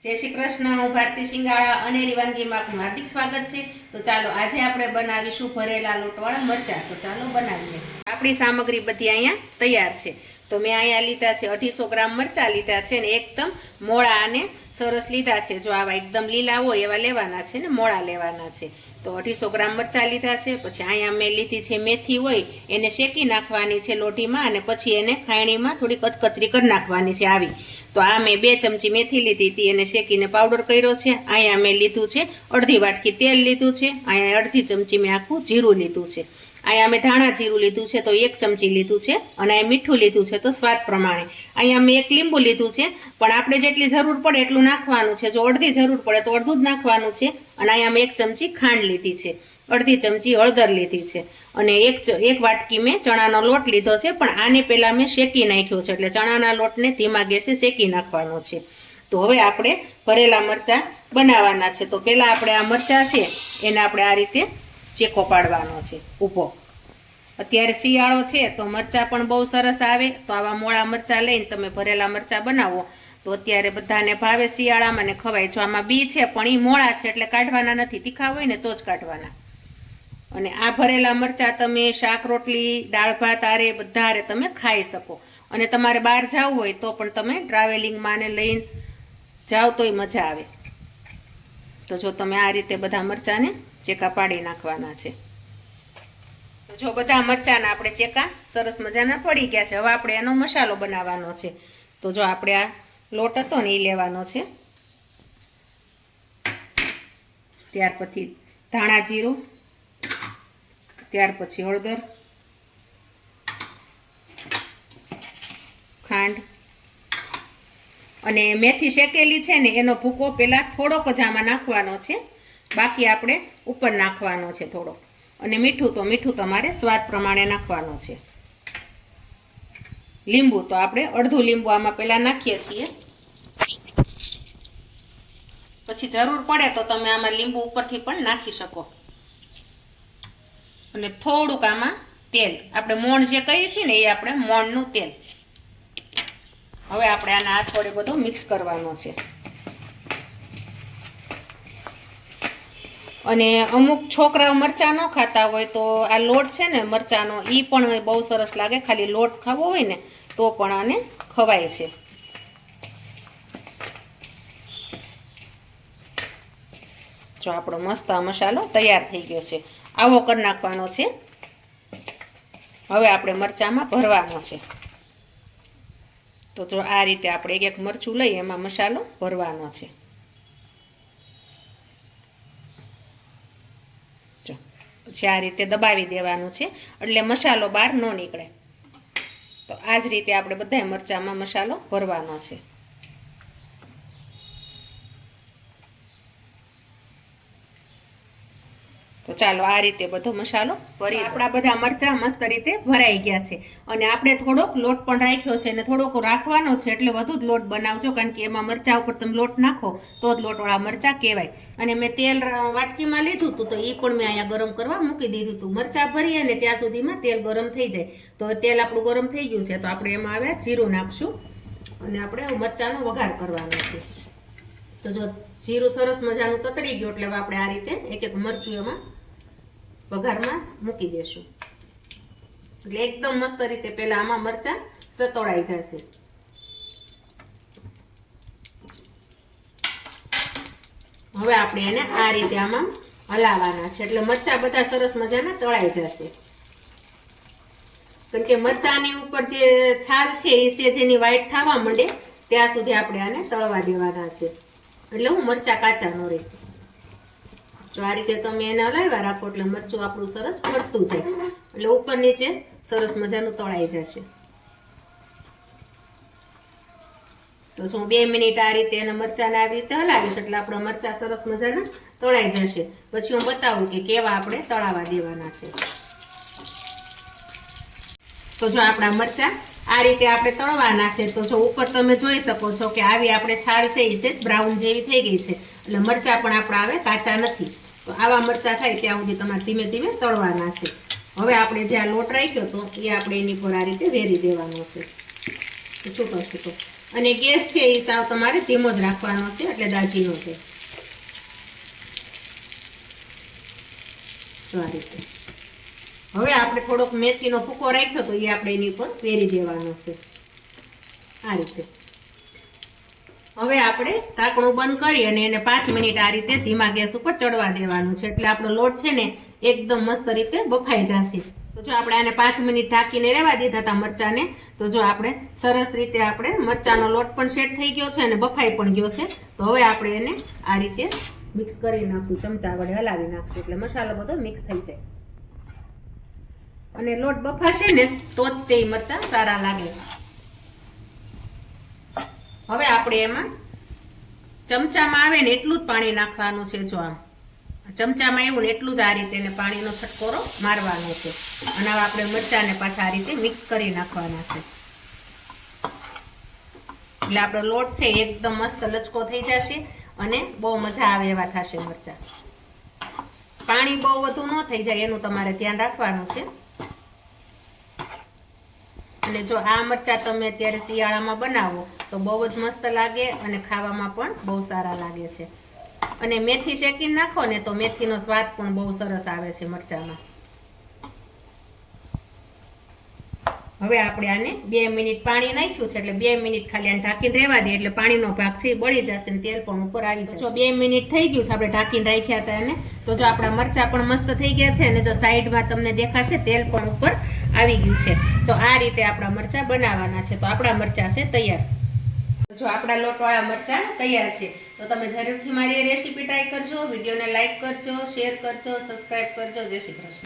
जय श्री कृष्ण। हूँ भारती शिंगाड़ा अनेरी वानगी में आपનું हार्दिक स्वागत है। तो चलो आज આપણે બનાવીશું ભરેલા લોટવાળા મરચા। તો ચાલો બનાવીએ। આપણી સામગ્રી બધી અહીંયા તૈયાર છે। તો મેં અહીંયા લીધા છે 250 ગ્રામ મરચા લીધા છે ને એકદમ મોળા અને સરસ લીધા છે। જો આવા એકદમ લીલા હોય એવા લેવાના છે ને મોળા લેવાના છે। તો 250 ગ્રામ મરચા લીધા છે। પછી અહીંયા મેં લીધી છે મેથી હોય એને શેકી નાખવાની છે લોઢીમાં અને પછી એને ખાયણીમાં થોડી કચકચરી કરી નાખવાની છે આવી। तो आ मैं 2 चमची मेथी लीधी थी एने शेकीने पाउडर कर्यो छे। अहींया मैं लीधुं छे अर्धी वाटकी तेल लीधुं छे। अहींया अर्धी चमची मैं आखुं जीरुं लीधुं छे। अहींया मैं धाणा जीरुं लीधुं छे तो 1 चमची लीधुं छे अने मीठुं लीधुं छे तो स्वाद प्रमाणे। अहींया मैं 1 લીંબુ લીધું છે પણ આપણે જેટલી જરૂર પડે એટલું નાખવાનું છે। જો અડધી જરૂર પડે તો અડધું જ નાખવાનું છે। અને અહીંયા મેં 1 ચમચી ખાંડ લીધી છે, अर्धी चमची हळदर लीधी है और एक वाटकी में चणानो लोट लीधो छे पण आने पहला मैं शेकी नाख्यो छे एटले चणाना लोटने धीमा गैसे शेकी नाखवानो छे। तो हवे आपणे भरेला मरचा बनाववाना छे। तो पहला आपणे आ मरचा छे एने आपणे आ रीते चेको पाडवानो छे ऊभो। अत्यारे शियाळो छे तो मरचा पण बहु सरस आवे। तो आवा मोळा मरचा लईने तमे भरेला मरचा बनावो तो अत्यारे बधाने भावे शियाळामां ने खवाय। जो आमां बी छे पण ई मोळा छे एटले काढवाना नथी, तीखा होय ने तो ज काढवाना। અને આ ભરેલા મરચા તમે શાક રોટલી દાળ ભાત આરે બધા આરે તમે ખાઈ શકો। અને તમારે બહાર જવું હોય તો પણ તમે ટ્રાવેલિંગમાં ને લઈને જાઓ તોય મજા આવે। તો જો તમે આ રીતે બધા મરચાને ચેકા પાડી નાખવાના છે। તો જો બધા મરચાના આપણે ચેકા સરસ મજાના પડી ગયા છે। હવે આપણે એનો મસાલો બનાવવાનો છે। તો જો આપણે આ લોટ હતો ને એ લેવાનો છે। ત્યાર પછી ધાણા જીરું, त्यार पछी हळदर, खांड अने मेथी शेकेली छे ने एनो भूको पेला थोड़ोक ज आमां नाखवानो छे, बाकी आपणे उपर नाखवानो छे थोड़ो। अने मीठुं तमारे स्वाद प्रमाणे नाखवानो छे। લીંબુ तो आपणे अर्धुं લીંબુ आमां पेला नाखीए छीए, पछी जरूर पड़े तो तमे आमां લીંબુ उपरथी पण नाखी शको। અને થોડુંક આમાં તેલ, આપણે મોણ જે કહીએ છીએ ને એ આપણે મોણનું તેલ। હવે આપણે આને આ થોડે બધું મિક્સ કરવાનો છે। અને અમુક છોકરાઓ મરચાં ન ખાતા હોય તો આ લોટ છે ને મરચાંનો એ પણ બહુ સરસ લાગે। ખાલી લોટ ખાવો હોય ને તો પણ આને ખવાય છે। જો આપણો મસ્ત આ મસાલો તૈયાર થઈ ગયો છે। आवो कर नाखवानो छे। हवे आपणे मरचामां भरवानो छे। तो जो आ रीते आपणे एक मरचुं लई एमां मसालो भरवानो छे। जो पछी आ रीते दबावी देवानुं छे એટલે मसालो बहार न નીકળે। तो आ ज रीते आपणे बधाय मरचामां मसालो भरवानो छे। तो चालो आ रीते बधो मसालो भरी। आपड़ा बधा मरचा मस्त रीते भराई गया छे। अने आपणे थोड़ोक लोट पण राख्यो छे ने थोड़ोक राखवानो छे एटले वधु ज लोट बनावजो, कारण के एमां मरचा उपर तमे लोट नाखो तो ज लोटवाळा मरचा कहेवाय। अने मैं तेल वाटकीमां लीधुं हतुं तो ई पण मैं अहींया गरम करवा मूकी दीधुं हतुं। मरचा भरीए ने त्यां सुधीमां तेल गरम थई जाय। तो तेल आपणुं गरम थई गयुं छे तो आपणे एमां हवे जीरुं नाखशुं अने आपणे मरचानो वघार करवानो छे। तो जो जीरुं सरस मजानुं ततड़ी गयुं એટલે આપણે આ રીતે એક એક મરચું એમાં વઘારમાં મૂકી દેશું। એટલે એકદમ મસ્ત રીતે પહેલા આમાં મરચા સતોડાઈ જશે। હવે આપણે એને આ રીતે આમાં હલાવવાના છે એટલે મરચા બધા સરસ મજાના તળાઈ જશે। કારણ કે મરચાની ઉપર જે છાલ છે એ સેજની વ્હાઈટ થવા માંડે ત્યાં સુધી આપણે આને તળવા દેવાના છે એટલે હું મરચા કાચા ન રહે। जो आ रीते तमे एने हलाव्या राखो એટલે મરચું આપણું સરસ ફરતું જાય એટલે ઉપર નીચે સરસ મજાનું તળાઈ જશે। તો જો 2 મિનિટ આ રીતે એના મરચાને આવી રીતે હલાવીશ એટલે આપણો મરચા સરસ મજાના તળાઈ જશે। પછી હું બતાવું કે કેવા આપણે તળાવા દેવાના છે। તો જો આપણા મરચા આ રીતે આપણે તળવાના છે। તો જો ઉપર તમે જોઈ શકો છો કે આવી આપણે છાલ છે એ સેજ બ્રાઉન જેવી થઈ ગઈ છે એટલે મરચા પણ આપણા આવે કાચા નથી। तो आवा मरचा थाय त्यां सुधी तमारे धीमे धीमे तळवाना छे। हवे आपणे जे आ लोट राख्यो तो ए आपणे एनी पर आ रीते वेरी देवानो छे। तो शुं करशुं तो અને ગેસ છે એ સાવ તમારે ધીમો જ રાખવાનો છે, એટલે દાજી નો છે. તો આ રીતે હવે આપણે થોડોક મેથીનો ભૂકો રાખ્યો તો એ આપણે એની ઉપર પેરી દેવાનો છે, આ રીતે. હવે આપણે ઢાંકણું બંધ કરી અને એને 5 મિનિટ આ રીતે ધીમા ગેસ ઉપર ચડવા દેવાનું છે, એટલે આપણો લોટ છે ને એકદમ મસ્ત રીતે બફાઈ જશે. તો જો આપણે આને 5 મિનિટ ઢાંકીને રહેવા દીધા હતા મરચાને, તો જો આપણે સરસ રીતે આપણે મરચાનો લોટ પણ સેટ થઈ ગયો છે અને બફાઈ પણ ગયો છે. તો હવે આપણે એને આ રીતે મિક્સ કરી નાખશું, ચમચા વડે હલાવી નાખશું એટલે મસાલો બધો મિક્સ થઈ જાય. અને લોટ બફાશે ને તો જ તે મરચાં સારા લાગે. હવે આપણે એમાં ચમચામાં આવે ને એટલું જ પાણી નાખવાનું છે. જો આમ ચમચામાં એવું ને એટલું જ આ રીતે એને પાણીનો છટકોરો મારવાનો છે. અને હવે આપણે મરચાંને પાછા આ રીતે મિક્સ કરી નાખવાના છે, એટલે આપણો લોટ છે એકદમ મસ્ત લચકો થઈ જશે અને બહુ મજા આવે એવા થશે મરચાં. પાણી બહુ વધુ ન થઈ જાય એનું તમારે ધ્યાન રાખવાનું છે. અને જો આ મરચાં તમે અત્યારે શિયાળામાં બનાવો તો બહુ જ મસ્ત લાગે અને ખાવામાં પણ બહુ સારા લાગે છે. અને મેથી શેકીને નાખો ને તો મેથીનો સ્વાદ પણ બહુ સરસ આવે છે મરચાંમાં. હવે આપણે આને 2 મિનિટ પાણી નાખ્યું છે, એટલે 2 મિનિટ ખાલી આને ઢાંકીને રહેવા દે, એટલે પાણીનો ભાગ છે એ બળી જશે ને તેલ પણ ઉપર આવી જશે. જો 2 મિનિટ થઈ ગયું છે આપણે ઢાંકીને રાખ્યા હતા એને, તો જો આપણા મરચાં પણ મસ્ત થઈ ગયા છે અને જો સાઈડમાં તમને દેખાશે તેલ પણ ઉપર આવી ગયું છે. તો આ રીતે આપણા મરચાં બનાવવાના છે. તો આપણા મરચાં છે તૈયાર. જો આપણા લોટવાળા મરચાં તૈયાર છે. તો તમે જરૂરથી મારી રેસીપી ટ્રાય કરજો, વિડીયોને લાઈક કરજો, શેર કરજો, સબસ્ક્રાઈબ કરજો. જય શ્રી કૃષ્ણ.